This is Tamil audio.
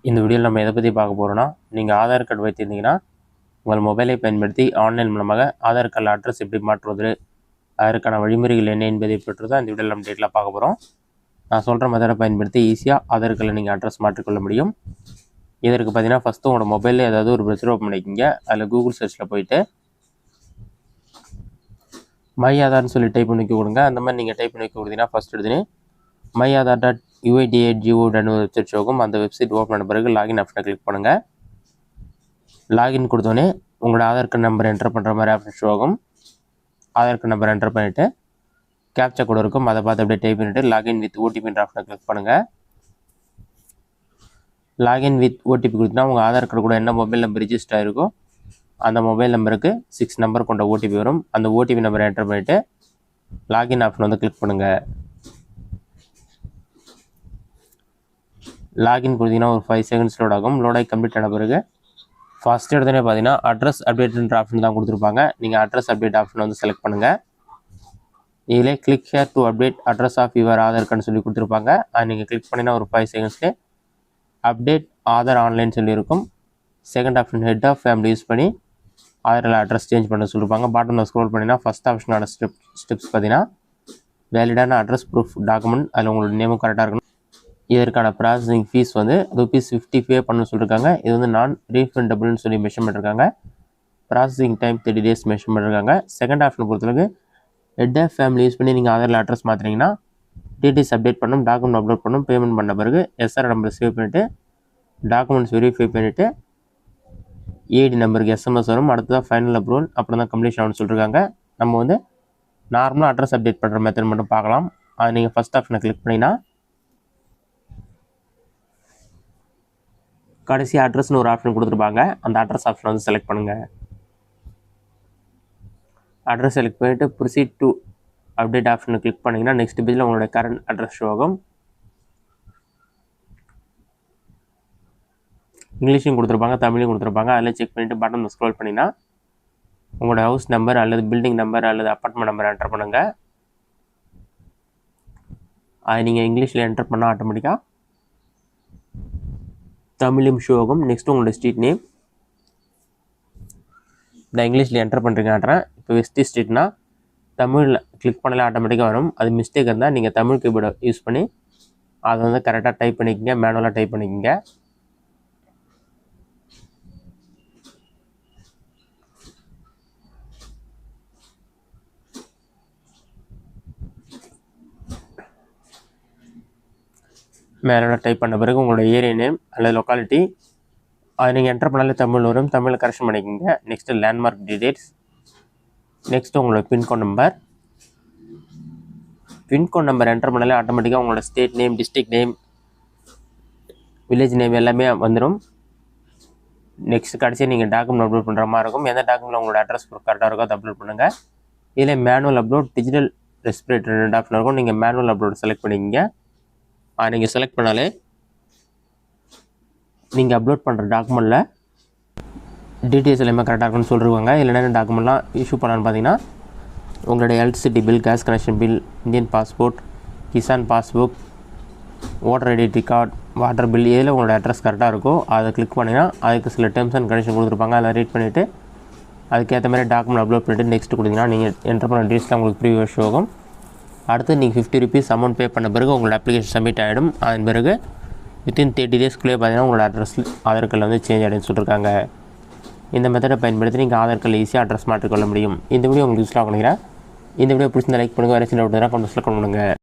இந்த வீடியோவில் நம்ம எதை பற்றி பார்க்க போகிறோன்னா, நீங்கள் ஆதார் கார்டு வைத்திருந்தீங்கன்னா உங்கள் மொபைலை பயன்படுத்தி ஆன்லைன் மூலமாக ஆதார் கார்டில் அட்ரஸ் எப்படி மாற்றுவது, அதற்கான வழிமுறைகள் என்ன என்பதை பற்றி தான் இந்த வீடியோவில் நம்ம டீட்டெயிலாக பார்க்க போகிறோம். நான் சொல்கிற மெத்தடை பயன்படுத்தி ஈஸியாக ஆதார் கார்டில் நீங்கள் அட்ரஸ் மாற்றிக்கொள்ள முடியும். இதற்கு பார்த்தீங்கன்னா ஃபஸ்ட்டு உங்களோட மொபைலில் ஏதாவது ஒரு ப்ரௌசர் ஓப்பன் பண்ணிக்கிங்க. அதில் கூகுள் சர்ச்சில் போயிட்டு மை ஆதார்னு சொல்லி டைப் பண்ணி கொடுங்க. அந்த மாதிரி நீங்கள் டைப் பண்ணி கொடுத்தீங்கன்னா ஃபஸ்ட் எடுத்துன்னு myAadhar.uid.gov.in வெப்சைட் ஷோகும். அந்த வெப்சைட் ஓப்பன் பண்ண பிறகு லாகின் ஆப்ஷனை கிளிக் பண்ணுங்கள். லாகின் கொடுத்தோன்னே உங்களோட ஆதார் கார்டு நம்பர் என்டர் பண்ணுற மாதிரி ஆப்ஷன் ஷோகும். ஆதார் கார்டு நம்பர் என்டர் பண்ணிவிட்டு கேப்சா கோடு இருக்கும், அதை பார்த்து அப்படியே டைப் பண்ணிவிட்டு லாகின் வித் ஓடிபின்ற ஆப்ஷனை கிளிக் பண்ணுங்கள். லாகின் வித் ஓடிபி கொடுத்தீங்கன்னா உங்கள் ஆதார் கார்டு கூட என்ன மொபைல் நம்பர் ரிஜிஸ்டர் ஆகிருக்கோ அந்த மொபைல் நம்பருக்கு 6 நம்பர் கொண்ட ஓடிபி வரும். அந்த ஓடிபி நம்பரை என்டர் பண்ணிவிட்டு லாகின் ஆப்ஷன் வந்து கிளிக் பண்ணுங்கள். லாகின் கொடுத்தீங்கன்னா ஒரு 5 செகண்ட்ஸ் லோட் ஆகும். லோடாகி கம்ப்ளீட் ஆன பிறகு ஃபஸ்ட் எடுத்தோடனே பார்த்தீங்கன்னா அட்ரஸ் அப்டேட்ன்ற ஆப்ஷன் தான் கொடுத்துருப்பாங்க. நீங்கள் அட்ரஸ் அப்டேட் ஆப்ஷன் வந்து செலக்ட் பண்ணுங்கள். இதிலே click here to update address of your Aadhaar கார்டுன்னு சொல்லி கொடுத்துருப்பாங்க. அது நீங்கள் கிளிக் பண்ணிங்கன்னா ஒரு 5 செகண்ட்ஸ்லேயே அப்டேட் ஆதார் ஆன்லைன் சொல்லியிருக்கும். Second option head of family use பண்ணி ஆதாரில் அட்ரஸ் சேஞ்ச் பண்ண சொல்லியிருப்பாங்க. பாட்டமில் ஸ்க்ரோல் பண்ணிங்கன்னா ஃபஸ்ட் ஆப்ஷனோட ஸ்டெப்ஸ் பார்த்தீங்கன்னா வேலிடான அட்ரஸ் ப்ரூஃப் டாக்குமெண்ட், அதில் உங்களோட நேமும் கரெக்டாக இருக்கணும். இதற்கான ப்ராசஸிங் ஃபீஸ் வந்து ₹50 பே பண்ண சொல்லியிருக்காங்க. இது வந்து நான் ரீஃபண்டபிள்னு சொல்லி மென்ஷன் பண்ணியிருக்காங்க. ப்ராசஸிங் டைம் 30 days மென்ஷன் பண்ணியிருக்காங்க. செகண்ட் ஆப்ஷனை பொறுத்தளவுக்கு ஹெட் ஆஃப் ஃபேமிலி யூஸ் பண்ணி நீங்கள் ஆதாரில் அட்ரஸ் மாற்றினீங்கன்னா டீட்டெயில்ஸ் அப்டேட் பண்ணணும், டாக்குமெண்ட் அப்லோட் பண்ணணும். பேமெண்ட் பண்ண பிறகு எஸ்ஆர் நம்பர் சேவ் பண்ணிவிட்டு டாக்குமெண்ட்ஸ் வெரிஃபை பண்ணிவிட்டு ஏடி நம்பருக்கு எஸ்எம்எஸ் வரும். அடுத்ததான் ஃபைனல் அப்ரூவல், அப்புறம் தான் கம்ப்ளீஷன் ஆகும்னு சொல்லியிருக்காங்க. நம்ம வந்து நார்மலாக அட்ரஸ் அப்டேட் பண்ணுற மெத்தட் மட்டும் பார்க்கலாம். அது நீங்கள் ஃபஸ்ட் ஆப்ஷனை கிளிக் பண்ணிங்கன்னா கடைசி அட்ரஸ்னு ஒரு ஆப்ஷன் கொடுத்துருப்பாங்க. அந்த அட்ரஸ் ஆப்ஷன் வந்து செலக்ட் பண்ணுங்கள். அட்ரஸ் செலக்ட் பண்ணிவிட்டு ப்ரொசீட் டு அப்டேட் ஆப்ஷனை கிளிக் பண்ணிங்கன்னா நெக்ஸ்ட் பேஜில் உங்களோட கரண்ட் அட்ரஸ் ஷோ ஆகும். இங்கிலீஷும் கொடுத்துருப்பாங்க, தமிழையும் கொடுத்துருப்பாங்க. அதில் செக் பண்ணிவிட்டு பட்டன் ஸ்க்ரோல் பண்ணிங்கன்னா உங்களோட ஹவுஸ் நம்பர் அல்லது பில்டிங் நம்பர் அல்லது அப்பார்ட்மெண்ட் நம்பர் என்டர் பண்ணுங்கள். அது நீங்கள் இங்கிலீஷில் என்டர் பண்ணால் ஆட்டோமேட்டிக்காக தமிழும் ஷோ ஆகும். நெக்ஸ்ட்டு உங்களோட ஸ்ட்ரீட் நேம் நான் இங்கிலீஷில் என்டர் பண்ணுறேன். இப்போ வெஸ்ட் ஸ்ட்ரீட்னா தமிழில் கிளிக் பண்ணல ஆட்டோமேட்டிக்காக வரும். அது மிஸ்டேக் இருந்தால் நீங்கள் தமிழ் கீபோர்டை யூஸ் பண்ணி அதை வந்து கரெக்டாக டைப் பண்ணிக்கோங்க, மேனுவலாக டைப் பண்ணிக்கோங்க. மேனுவலாக டைப் பண்ண பிறகு உங்களோட ஏரியா நேம் அல்லது லொக்காலிட்டி அது நீங்கள் என்டர் பண்ணாலே தமிழ் வரும். தமிழில் கரெக்ஷன் பண்ணிக்கோங்க. நெக்ஸ்ட்டு லேண்ட்மார்க் டீடைல்ஸ், நெக்ஸ்ட்டு உங்களோட pin code number. Pin code number enter பண்ணாலே ஆட்டோமேட்டிக்காக உங்களோட state name, district name, village name எல்லாமே வந்துடும். நெக்ஸ்ட் கடைசியாக நீங்கள் டாக்குமெண்ட் அப்லோட் பண்ணுற மாதிரி இருக்கும். எந்த டாக்குமெண்ட்டில் உங்களோட அட்ரஸ் கரெக்டாக இருக்கோ அதை அப்லோட் பண்ணுங்கள். இதில் manual upload, digital respirator 2 option இருக்கும். நீங்கள் மேனுவல் அப்லோட் செலக்ட் பண்ணிக்கோங்க. நீங்கள் செலக்ட் பண்ணாலே நீங்கள் அப்லோட் பண்ணுற டாக்குமெண்ட்டில் டீட்டெயில்ஸ் எல்லாமே கரெக்டாக இருக்குன்னு சொல்லிருவாங்க. இதில் என்னென்ன டாக்குமெண்ட்லாம் இஷ்யூ பண்ணலான்னு பார்த்தீங்கன்னா உங்களுடைய electricity bill, gas connection bill, Indian passport, Kisan passbook, voter identity card, water bill. இதில் உங்களோட அட்ரஸ் கரெக்டாக இருக்கும் அதை கிளிக் பண்ணிங்கன்னா அதுக்கு சில டேர்ம்ஸ் அண்ட் கண்டிஷன் கொடுத்துருப்பாங்க. அதை ரீட் பண்ணிவிட்டு அதுக்கேற்ற மாதிரி டாக்குமெண்ட் அப்லோட் பண்ணிவிட்டு நெக்ஸ்ட் கொடுத்தீங்கன்னா நீங்கள் என்டர் பண்ண டீட்டெயில்ஸ்லாம் உங்களுக்கு ப்ரீவியூ ஷோ ஆகும். அடுத்து நீங்கள் ₹50 அமௌண்ட் பே பண்ண பிறகு உங்களோட அப்ளிகேஷன் சப்மிட் ஆகிடும். அதன் பிறகு வித்தின் 30 daysக்குள்ளே பார்த்தீங்கன்னா உங்களோட அட்ரஸ் ஆதார் கார்டில் வந்து சேஞ்ச் ஆகிடுன்னு சொல்லியிருக்காங்க. இந்த மெத்தடை பயன்படுத்தி நீங்கள் ஆதார் கார்டில் ஈஸியாக அட்ரஸ் மாற்றிக்கொள்ள முடியும். இந்த வீடியோ உங்களுக்கு யூஸ்ஃபுல்லாக நினைக்கிறேன். இந்த வீடியோ பிடிச்சிருந்தா லைக் பண்ணுங்கள். வேறு சின்ன டவுட் இருந்தால் கமெண்ட்ஸில் கமெண்ட் பண்ணுங்கள்.